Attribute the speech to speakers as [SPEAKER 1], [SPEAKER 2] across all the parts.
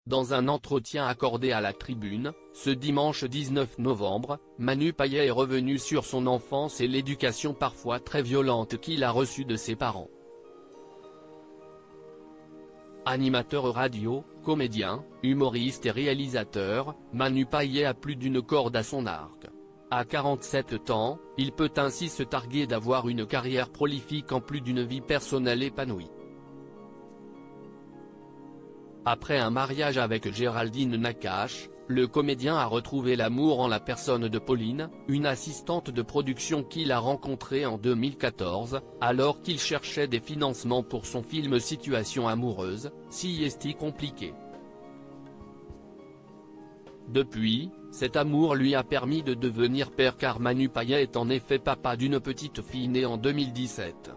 [SPEAKER 1] Dans un entretien accordé à la Tribune, ce dimanche 19 novembre, Manu Payet est revenu sur son enfance et l'éducation parfois très violente qu'il a reçue de ses parents. Animateur radio, comédien, humoriste et réalisateur, Manu Payet a plus d'une corde à son arc. À 47 ans, il peut ainsi se targuer d'avoir une carrière prolifique en plus d'une vie personnelle épanouie. Après un mariage avec Géraldine Nakache, le comédien a retrouvé l'amour en la personne de Pauline, une assistante de production qu'il a rencontrée en 2014, alors qu'il cherchait des financements pour son film Situation amoureuse, si est compliqué. Depuis, cet amour lui a permis de devenir père car Manu Payet est en effet papa d'une petite fille née en 2017.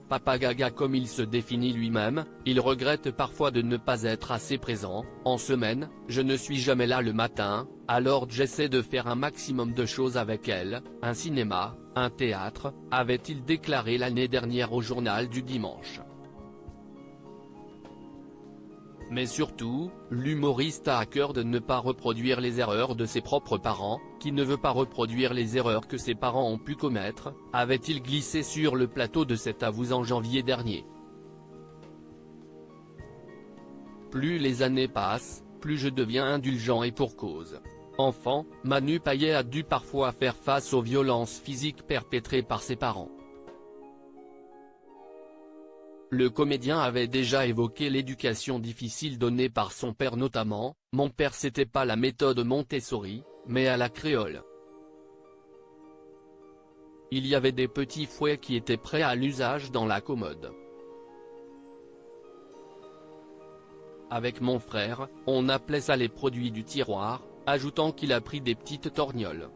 [SPEAKER 1] Papa Gaga comme il se définit lui-même, il regrette parfois de ne pas être assez présent. En semaine, je ne suis jamais là le matin, alors j'essaie de faire un maximum de choses avec elle, un cinéma, un théâtre, avait-il déclaré l'année dernière au journal du dimanche. Mais surtout, l'humoriste a à cœur de ne pas reproduire les erreurs de ses propres parents, qui ne veut pas reproduire les erreurs que ses parents ont pu commettre, avait-il glissé sur le plateau de cet Avous en janvier dernier. Plus les années passent, plus je deviens indulgent et pour cause. Enfant, Manu Payet a dû parfois faire face aux violences physiques perpétrées par ses parents. Le comédien avait déjà évoqué l'éducation difficile donnée par son père notamment, « Mon père c'était pas la méthode Montessori, mais à la créole. Il y avait des petits fouets qui étaient prêts à l'usage dans la commode. Avec mon frère, on appelait ça les produits du tiroir », ajoutant qu'il a pris des petites torgnoles.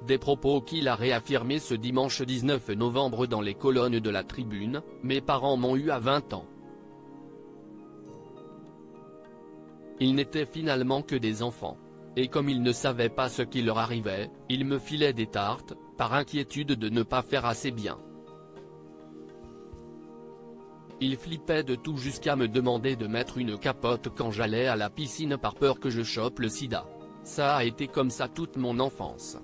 [SPEAKER 1] Des propos qu'il a réaffirmés ce dimanche 19 novembre dans les colonnes de la Tribune, « Mes parents m'ont eu à 20 ans. Ils n'étaient finalement que des enfants. Et comme ils ne savaient pas ce qui leur arrivait, ils me filaient des tartes, par inquiétude de ne pas faire assez bien. Ils flippaient de tout jusqu'à me demander de mettre une capote quand j'allais à la piscine par peur que je chope le sida. Ça a été comme ça toute mon enfance.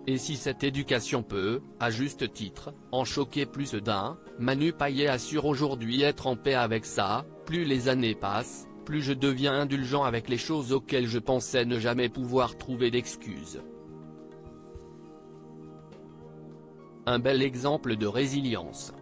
[SPEAKER 1] Et si cette éducation peut, à juste titre, en choquer plus d'un, Manu Payet assure aujourd'hui être en paix avec ça, plus les années passent, plus je deviens indulgent avec les choses auxquelles je pensais ne jamais pouvoir trouver d'excuses. Un bel exemple de résilience.